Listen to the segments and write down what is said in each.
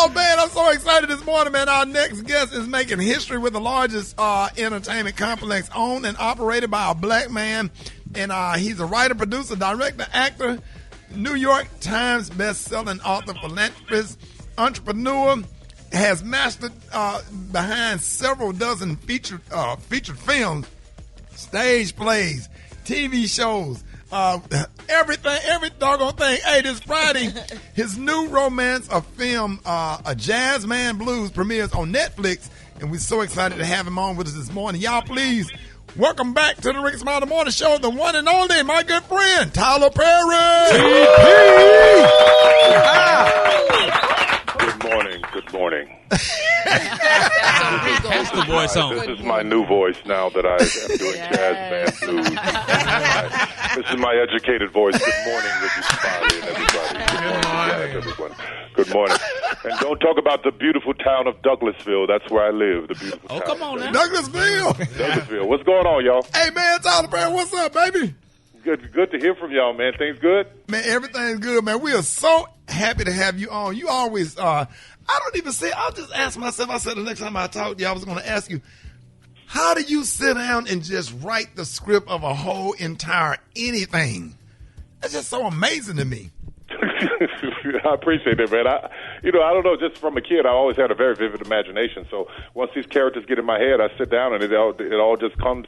Oh, man, I'm so excited this morning, man. Our next guest is making history with the largest entertainment complex owned and operated by a black man. And he's a writer, producer, director, actor, New York Times best-selling author, philanthropist, entrepreneur, has mastered behind several dozen featured films, stage plays, TV shows, everything, every doggone thing. Hey, this Friday, his new romance of film, A Jazzman Blues, premieres on Netflix, and we're so excited to have him on with us this morning. Y'all, please welcome back to the Rickey Smiley Morning Show, the one and only, my good friend, Tyler Perry. Good morning. Good morning. That's the voice on. This is my new voice now that I am doing Jazzman Blues. This is my educated voice. Good morning, Rickey Smiley and everybody. Good morning, everyone. Good morning. And don't talk about the beautiful town of Douglasville. That's where I live. The beautiful town. Come on now. Douglasville. What's going on, y'all? Hey, man, Tyler Perry, what's up, baby? Good to hear from y'all, man. Things good? Man, everything's good, man. We are so happy to have you on. You always, I don't even say, I'll just ask myself, I said the next time I talked to you, I was going to ask you, how do you sit down and just write the script of a whole entire anything? That's just so amazing to me. I appreciate it, man. I don't know. Just from a kid, I always had a very vivid imagination. So once these characters get in my head, I sit down and it all just comes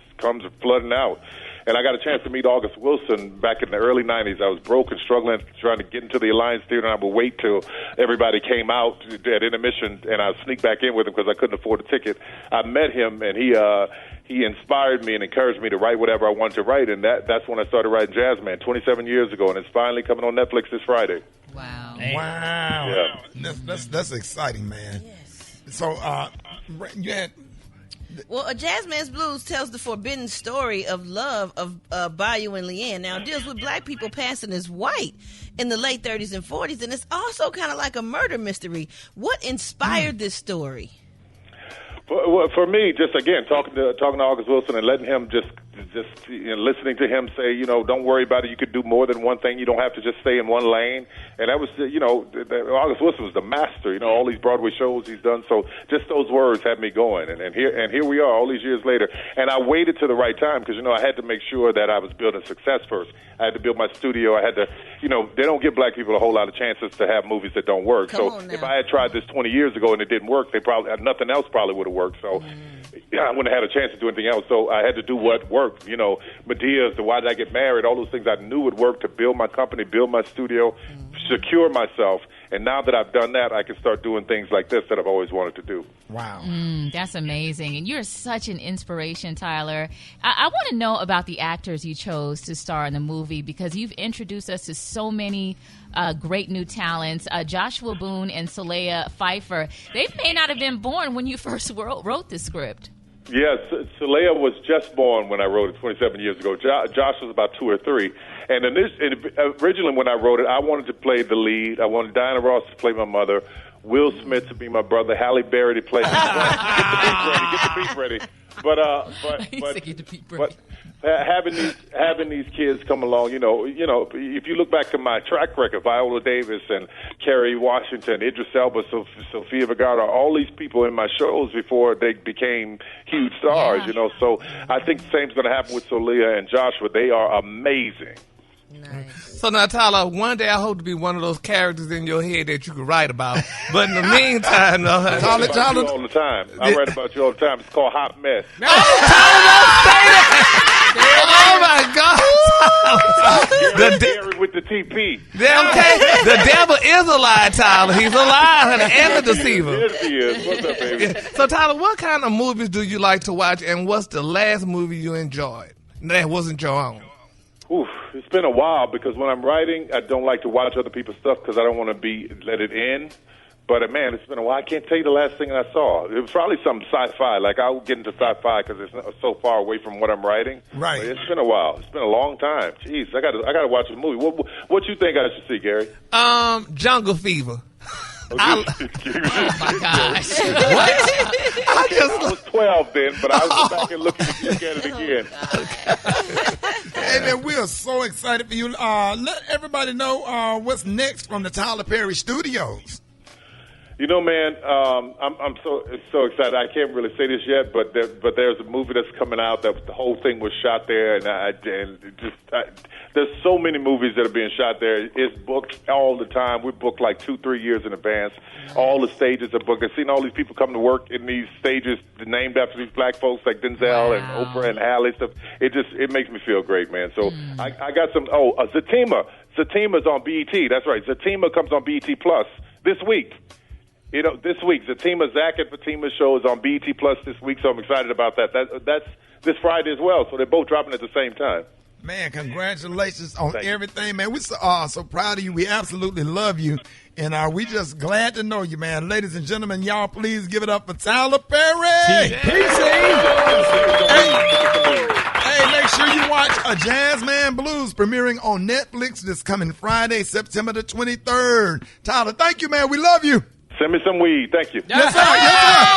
flooding out. And I got a chance to meet August Wilson back in the early 90s. I was broke and struggling, trying to get into the Alliance Theater, and I would wait till everybody came out at intermission, and I'd sneak back in with him because I couldn't afford a ticket. I met him, and he inspired me and encouraged me to write whatever I wanted to write, and that's when I started writing Jazzman 27 years ago, and it's finally coming on Netflix this Friday. Wow. Wow. Yeah. That's exciting, man. Yes. So, you had... Well, A Jazzman's Blues tells the forbidden story of love of Bayou and Leanne. Now, it deals with black people passing as white in the late 30s and 40s, and it's also kind of like a murder mystery. What inspired this story? For me, just again talking to August Wilson and letting him just listening to him say, don't worry about it. You could do more than one thing. You don't have to just stay in one lane. And that was, August Wilson was the master. All these Broadway shows he's done. So just those words had me going. And here we are, all these years later. And I waited to the right time because I had to make sure that I was building success first. I had to build my studio. I had to, they don't give black people a whole lot of chances to have movies that don't work. So if I had tried this 20 years ago and it didn't work, nothing else probably would have worked. So I wouldn't have had a chance to do anything else. So I had to do what worked. Medea's, the Why Did I Get Married, all those things I knew would work to build my company, build my studio, secure myself. And now that I've done that, I can start doing things like this that I've always wanted to do. Wow. That's amazing. And you're such an inspiration, Tyler. I want to know about the actors you chose to star in the movie because you've introduced us to so many great new talents. Joshua Boone and Saleha Pfeiffer, they may not have been born when you first wrote the script. Yes, Saleha was just born when I wrote it 27 years ago. Josh was about 2 or 3. And originally when I wrote it, I wanted to play the lead. I wanted Diana Ross to play my mother, Will Smith to be my brother, Halle Berry to play my Get the beef ready. But having these kids come along, if you look back to my track record, Viola Davis and Kerry Washington, Idris Elba, Sofia Vergara, all these people in my shows before they became huge stars, So I think the same's going to happen with Saleha and Joshua. They are amazing. Nice. So now, Tyler, one day I hope to be one of those characters in your head that you can write about. But in the meantime, I write about you all the time. I write about you all the time. It's called Hot Mess. No, Tyler, don't say that! Oh my God! Gary with the TP. Okay, the devil is a lie, Tyler. He's a liar and a deceiver. Yes, he is. What's up, baby? So, Tyler, what kind of movies do you like to watch, and what's the last movie you enjoyed that wasn't your own? Oof, it's been a while because when I'm writing, I don't like to watch other people's stuff because I don't want to let it end. But, man, it's been a while. I can't tell you the last thing I saw. It was probably some sci-fi. Like, I'll get into sci-fi because it's so far away from what I'm writing. Right. But it's been a while. It's been a long time. Jeez, I got to watch a movie. What you think I should see, Gary? Jungle Fever. Oh my gosh. What? I was 12 then, but I was back and looking at it again. Hey, man, we are so excited for you. Let everybody know what's next from the Tyler Perry Studios. You know, man, I'm so excited. I can't really say this yet, but there's a movie that's coming out that the whole thing was shot there, there's so many movies that are being shot there. It's booked all the time. We're booked like 2-3 years in advance. All the stages are booked. I've seen all these people come to work in these stages named after these black folks like Denzel and Oprah and Halle stuff. It makes me feel great, man. So I got some. Zatima. Zatima's on BET. That's right. Zatima comes on BET Plus this week. This week, Zatima, Zach and Fatima's show is on BET Plus this week, so I'm excited about that. That's this Friday as well, so they're both dropping at the same time. Man, congratulations on everything, man. We're so proud of you. We absolutely love you, and we just glad to know you, man. Ladies and gentlemen, y'all please give it up for Tyler Perry. Hey, make sure you watch A Jazzman Blues premiering on Netflix this coming Friday, September the 23rd. Tyler, thank you, man. We love you. Send me some weed. Thank you. Yes, sir. Yes, sir.